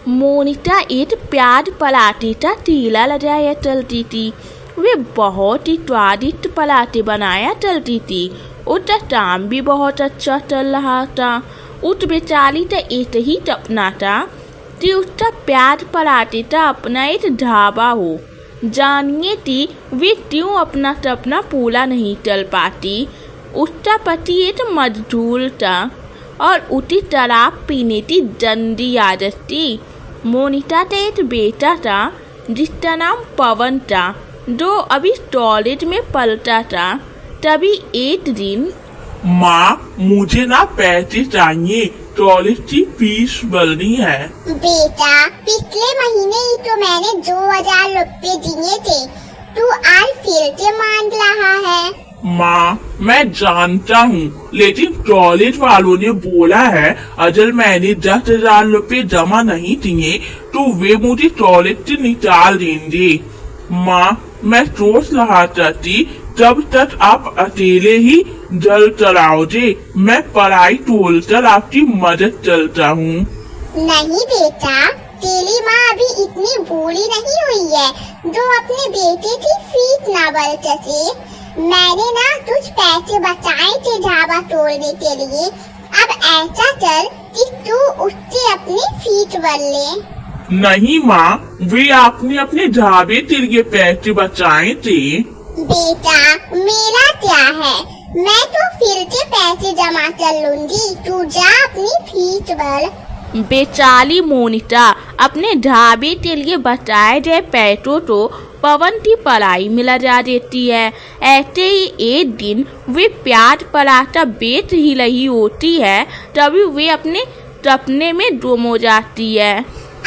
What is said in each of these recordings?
मोनिका एक प्याज पराठे का ठेला लगाया चलती थी। वे बहुत ही स्वादिष्ट पराठे बनाया चलती थी। उसका काम भी बहुत अच्छा चल रहा था। उस बेचारी का एक ही सपना था कि उसका प्याज पराठे का अपना एक ढाबा हो। जानिए कि वे क्यों अपना सपना पूरा नहीं कर पाती। उसका पति एक मजदूर था और उसी शराब पीने की गंदी आदत थी। मोनिका का एक बेटा था जिसका नाम पवन था, जो अभी कॉलेज में पढ़ता था। तभी एक दिन, माँ मुझे ना पैसे चाहिए, कॉलेज की फीस भरनी है। बेटा पिछले महीने ही तो मैंने 2000 रुपए दिए थे, तू आज फिर से मांग रहा है। माँ मैं जानता हूँ, लेकिन कॉलेज वालों ने बोला है अगर मैंने 10,000 रुपए जमा नहीं किए तो वे मुझे कॉलेज से निकाल देंगे। माँ मैं सोच रहा था कि जब तक आप अकेले ही जल चलाओगे, मैं पढ़ाई छोड़कर आपकी मदद करता हूँ। नहीं बेटा, तेरी माँ अभी इतनी बूढ़ी नहीं हुई है जो अपने बेटे की फीस ना भर सके। मैंने ना कुछ पैसे बचाए थे ढाबा तोड़ने के लिए। अब ऐसा कर कि तू उससे अपनी फीस भर ले। नहीं माँ, वे आपने अपने ढाबे के लिए पैसे बचाए थे। बेटा मेरा क्या है, मैं तो फिर से पैसे जमा कर लूंगी, तू जा अपनी फीस भर। बेचारी मोनिका अपने ढाबे के लिए बचाए गए पैसों को पवन की पढ़ाई में लगा देती है। ऐसे ही एक दिन वे प्याज पराठा बेच ही रही होती है, तभी वे अपने सपने में गुम हो जाती है।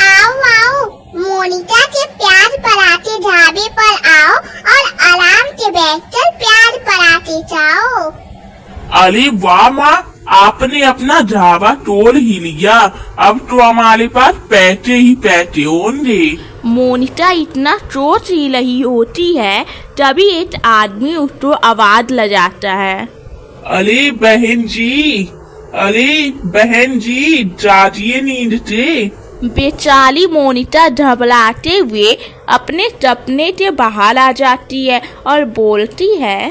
आओ आओ, मोनिका के प्याज पराठे ढाबे पर आओ और आराम से बैठकर प्याज पराठे खाओ। अरे वाह माँ, आपने अपना ढाबा तोड़ ही लिया। अब तो हमारे पास पैसे ही पैसे होंगे। मोनिका इतना सोच ही रही होती है, तभी एक आदमी उसको आवाज लगाता है। अरे बहन जी, अरे बहन जी, जागिए नींद से। बेचारी मोनिका घबराते हुए अपने सपने से बाहर आ जाती है और बोलती है,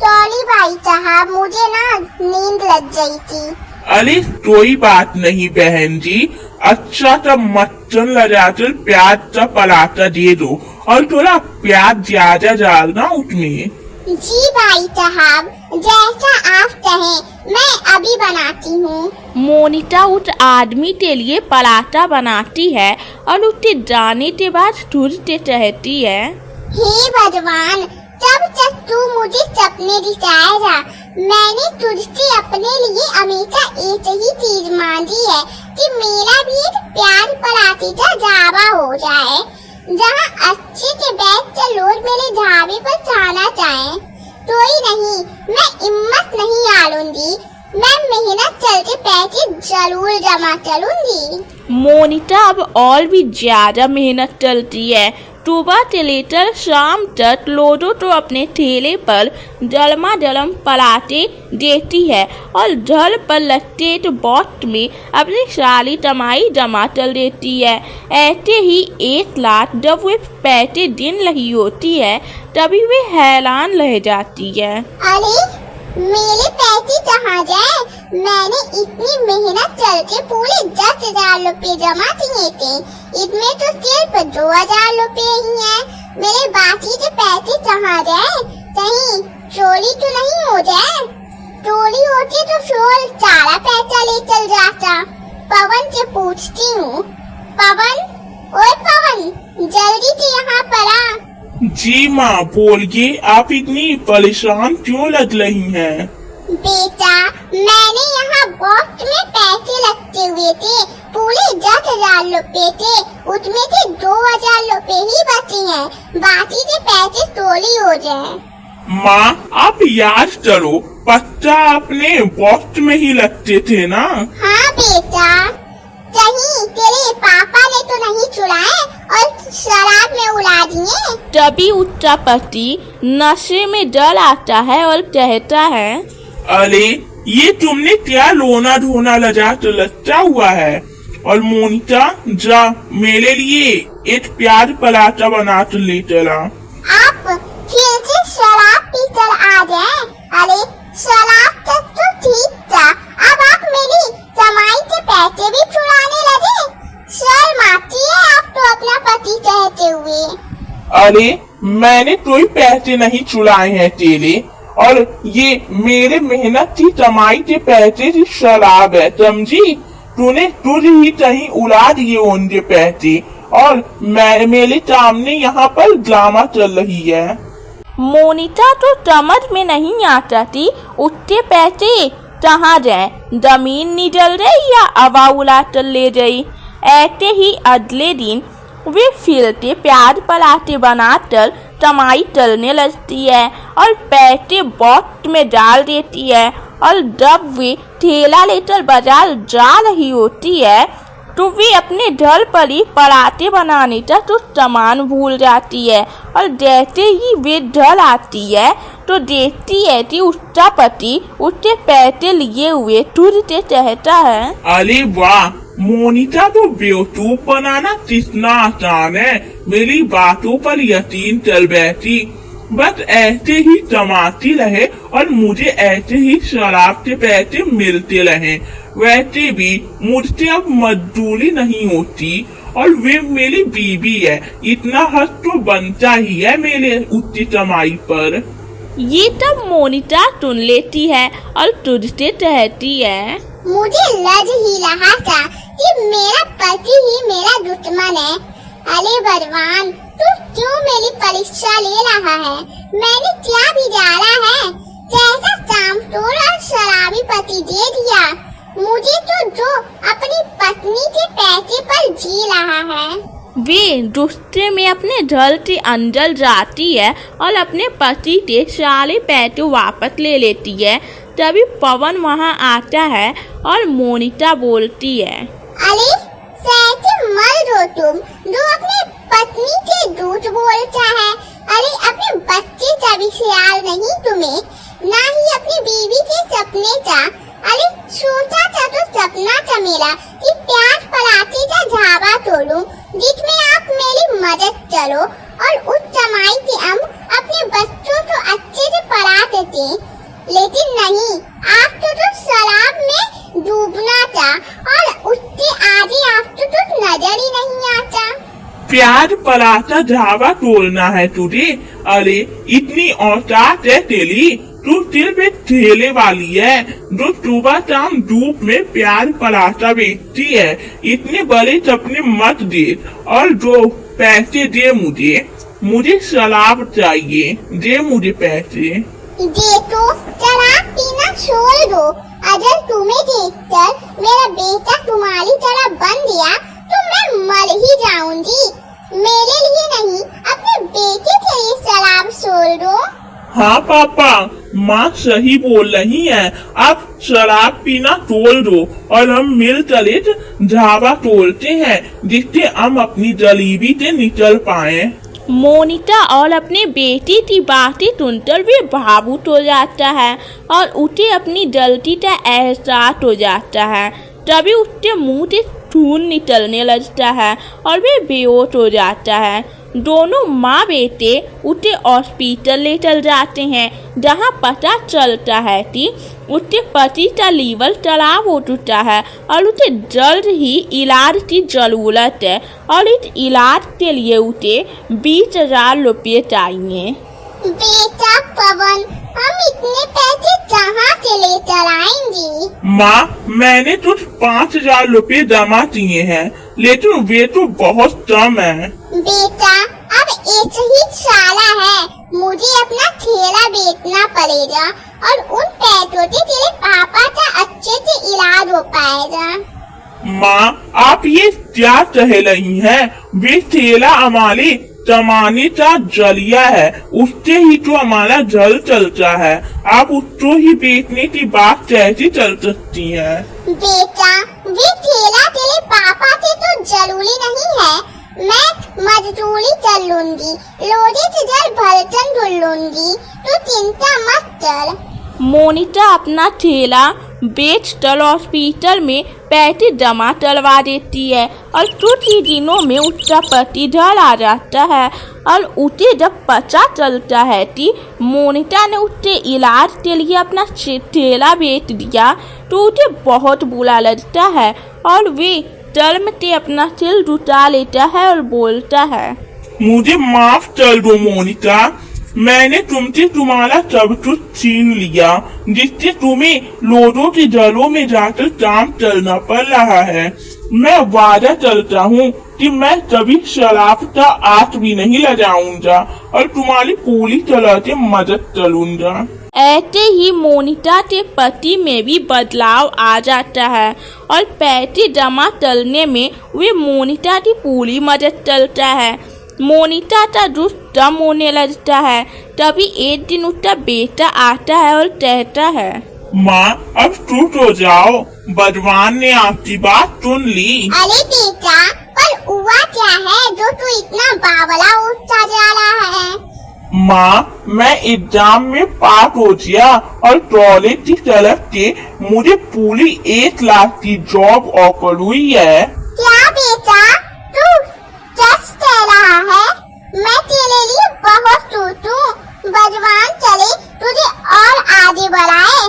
सॉरी भाई साहब, मुझे ना नींद लग गई थी। अरे कोई बात नहीं बहन जी, अच्छा सा मक्खन लगाकर प्याज का पराठा दे दो और थोड़ा प्याज ज्यादा डालना उसमें। जी भाई साहब, जैसा आप कहें मैं अभी बनाती हूँ। मोनिका उस आदमी के लिए पराठा बनाती है और उसके जाने के बाद तुरते कहती है, हे भगवान, जब तक तू मुझे सपने दिखाएगा, मैंने तुझसे अपने लिए हमेशा एक ही चीज मांगी है कि मेरा भी एक प्याज पराठे का ढाबा हो जाए, जहाँ अच्छे से बैठ कर लोग मेरे ढाबे पर खाना चाहें। कोई नहीं, मैं हिम्मत नहीं हारूंगी, मैं मेहनत करके पैसे जरूर जमा करूंगी। मोनिका अब और भी ज्यादा मेहनत करती है। सुबह से लेकर शाम तक लोगों को अपने ठेले पर गरमा गरम पराठे देती है और घर पर लगते एक बॉक्स में अपनी सारी कमाई जमा कर देती है। ऐसे ही एक रात जब वे पैसे गिन रही होती है, तभी वे हैरान रह जाती है। अरे मेरे पैसे कहाँ गए? मैंने इतनी मेहनत करके पूरे 10,000 रुपए जमा किए थे, इसमें तो सिर्फ 2,000 रुपए ही हैं। मेरे बाकी के पैसे कहाँ गए? कहीं चोरी तो नहीं हो जाए? चोरी होती तो चोर सारा पैसा ले चल जाता। पवन से पूछती हूँ। पवन, ओए पवन, जल्दी से यहाँ पर आ। जी माँ बोलिए, आप इतनी परेशान क्यों लग रही हैं? बेटा मैंने यहाँ बॉक्स में पैसे रखे हुए थे, पूरे 10,000 रुपए थे, उसमें से 2,000 रुपए ही बचे हैं, बाकी के पैसे चोरी हो गए। माँ आप याद करो, पक्का आपने बॉक्स में ही रखते थे ना? हाँ बेटा, कहीं तेरे पापा ने तो नहीं चुराए और शराब में उड़ा दिए? तभी उसका पति नशे में डर आता है और कहता है, अरे ये तुमने क्या लोना धोना लगा तो लच्चा हुआ है? और मोनिका जा मेरे लिए एक प्याज पराठा बना कर ले चला। आप फिर से शराब पीकर आ गए। अरे शराब तक तो ठीक था, अब आप मेरी कमाई के पैसे भी चुराने लगे। शर्म आती है आप तो अपना पति कहते हुए। अरे मैंने कोई पैसे नहीं चुराए हैं तेरे, और ये मेरे मेहनत की कमाई के पैसे की शराब है, समझी? तूने तुझ ही कहीं उड़ा दिए उनके पैसे, और मेरे सामने यहाँ पर ड्रामा चल रही है। मोनिका तो समझ में नहीं आता थी उतने पैसे कहाँ जाए, जमीन निकल गई या हवा उड़ा कर ले गई। ऐसे ही अगले दिन वे फिर से प्याज पराठे बनाकर कमाई करने लगती है और पैसे बॉक्स में डाल देती है। और जब वे ठेला लेकर बाजार जा रही होती है तो वे अपने घर पर ही पराठे बनाने का तो सामान भूल जाती है। और जैसे ही वे घर आती है तो देखती है कि उसका पति उससे पैसे लिए हुए तुरते कहता है, अरे वाह मोनिका, तो बेवकूफ बनाना कितना आसान है। मेरी बातों पर यकीन कर बैठी। बस ऐसे ही कमाती रहे और मुझे ऐसे ही शराब के पैसे मिलते रहे। वैसे भी मुझसे अब मजदूरी नहीं होती और वे मेरी बीवी है, इतना हक तो बनता ही है मेरे उच्च कमाई पर। ये तब मोनिका सुन लेती है और तुझसे कहती है, मुझे लग ही रहा था कि मेरा पति ही मेरा दुश्मन है। अरे भगवान, तू क्यों मेरी परीक्षा ले रहा है? मैंने क्या बिगाड़ा है? कैसा कामचोर और शराबी पति दे दिया मुझे, तो जो अपनी पत्नी के पैसे पर जी रहा है। वे गुस्से में अपने घर के अंदर जाती है और अपने पति के सारे पैसे वापस ले लेती है। तभी पवन वहाँ आता है और मोनिका बोलती है, अरे कैसे मर्द हो तुम जो अपने पत्नी के झूठ बोलता है। अरे अपने बच्चे का भी ख्याल नहीं तुम्हें, ना ही अपनी बीवी के सपने का। अरे सोचा था तो सपना था मेरा कि प्याज पराठे का ढाबा तोड़ूं जिसमें आप मेरी मदद करो और उस कमाई से हम अपने बच्चों को अच्छे से पढ़ा सके। लेकिन नहीं, आपको तो शराब में डूबना था और उसके आगे आपको तो नजर ही नहीं आता। प्याज पराठा ढाबा तोड़ना है तुझे? अरे इतनी औकात है तेरी? तू सिर्फ एक ठेले वाली है जो सुबह शाम धूप में प्याज पराठा बेचती है। इतने बड़े सपने मत दे और जो पैसे दे मुझे शराब चाहिए, दे मुझे पैसे। देखो शराब पीना छोड़ दो। अगर तुम्हें देखकर मेरा बेटा तुम्हारी तरह बन गया तो मैं मर ही जाऊंगी। मेरे लिए नहीं, अपने बेटे के लिए शराब छोड़ दो। हाँ पापा, माँ सही बोल रही है। आप शराब पीना छोड़ दो और हम मिलकर एक ढाबा तोड़ते हैं जिससे हम अपनी गरीबी से निकल पाए। मोनिका और अपने बेटी की बातें सुनकर भी भावुक हो जाता है और उसे अपनी गलती का एहसास हो जाता है। तभी उसके मुंह से खून निकलने लगता है और वे बेहोश हो जाता है। दोनों माँ बेटे उसे हॉस्पिटल ले चल जाते हैं जहाँ पता चलता है कि उसके पति का लीवर खराब हो चुका है और उसे जल्द ही इलाज की जरूरत है और इस इलाज के लिए उसे 20,000 रुपये चाहिए। बेटा पवन, हम इतने पैसे कहाँ से लेकर आएंगे? माँ, मैंने तो 5,000 रुपये जमा किए हैं, लेकिन वे तो बहुत कम है। बेटा अब एक ही साला है, मुझे अपना ठेला बेचना पड़ेगा और उन पैसों से तेरे पापा का अच्छे से इलाज हो पाएगा। माँ, आप ये क्या कह रही हैं? वे ठेला हमारे कमाने का जरिया है, उससे ही तो हमारा घर चलता है। आप उसको ही बेचने की बात कैसे चल सकती है? बेटा वे ठेला तेरे पापा से तो जरूरी नहीं है। मैं मजदूरी कर लूंगी, लोहे से घर बर्तन धुल लूंगी, तो चिंता मत कर। मोनिका अपना ठेला बेचकर हॉस्पिटल में पैटी दमा टलवा देती है और कुछ ही दिनों में उसका पति घर आ जाता है और उसे जब पता चलता है कि मोनिका ने उसके इलाज के लिए अपना ठेला बेच दिया तो उसे बहुत बुरा लगता है और वे शर्म से अपना सिर झुका लेता है और बोलता है, मुझे माफ कर दो मोनिका, मैंने तुमसे तुम्हारा सब कुछ छीन लिया जिससे तुम्हें लोगों के घरों में जाकर काम करना पड़ रहा है। मैं वादा करता हूँ कि मैं कभी शराब का आंच भी नहीं लगाऊंगा और तुम्हारी पूरी तरह से मदद करूंगा। ऐसे ही मोनिका के पति में भी बदलाव आ जाता है और पैसे जमा करने में वे मोनिका की पूरी मदद करता है। मोनिका का दुख कम होने लगता है। तभी एक दिन उसका बेटा आता है और कहता है, माँ अब चुप हो जाओ, भगवान ने आपकी बात सुन ली। अरे बेटा, पर हुआ क्या है जो तू इतना बावला उठता जा रहा है? माँ मैं एग्जाम में पास हो गया और कॉलेज की तरफ से मुझे पूरी 1 लाख की जॉब ऑफर हुई है। क्या बेटा, तू सच कह रहा है? मैं तेरे लिए बहुत खुश हूँ। भगवान चले तुझे और आगे बढ़ाए।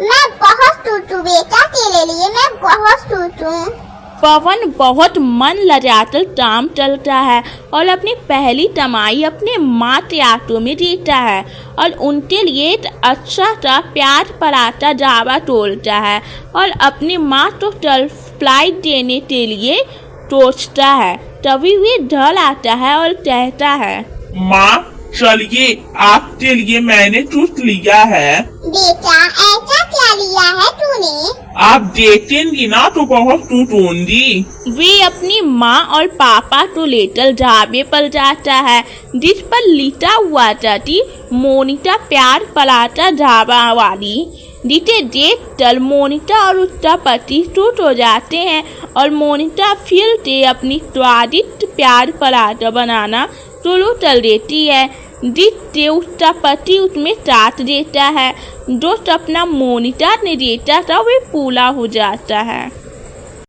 मैं बहुत खुश हूँ बेटा, तेरे लिए मैं बहुत खुश हूँ। पवन बहुत मन लगाकर काम चलता है और अपनी पहली कमाई अपने माँ के हाथों में देता है और उनके लिए एक अच्छा सा प्यार पराठा ढाबा तोड़ता है और अपनी माँ को फ्लाइट देने के लिए सोचता है। तभी वे घर आता है और कहता है, माँ चलिए आपके लिए मैंने कुछ लिया है। बेटा ऐसा क्या लिया है तूने? आप देखेंगी ना तो बहुत खुश होंगी। वे अपनी माँ और पापा को लेकर ढाबे पर जाता है जिस पर लिखा हुआ था कि मोनिका प्यार पराठा ढाबा वाली। जिसे देख कर मोनिका और उसका पति खुश हो जाते हैं और मोनिका फिर से अपनी स्वादिष्ट प्यार पराठा बनाना शुरू कर देती है जिससे उसका पति उसमें साथ देता है। जो सपना मोनिका ने देखा था वे पूरा हो जाता है।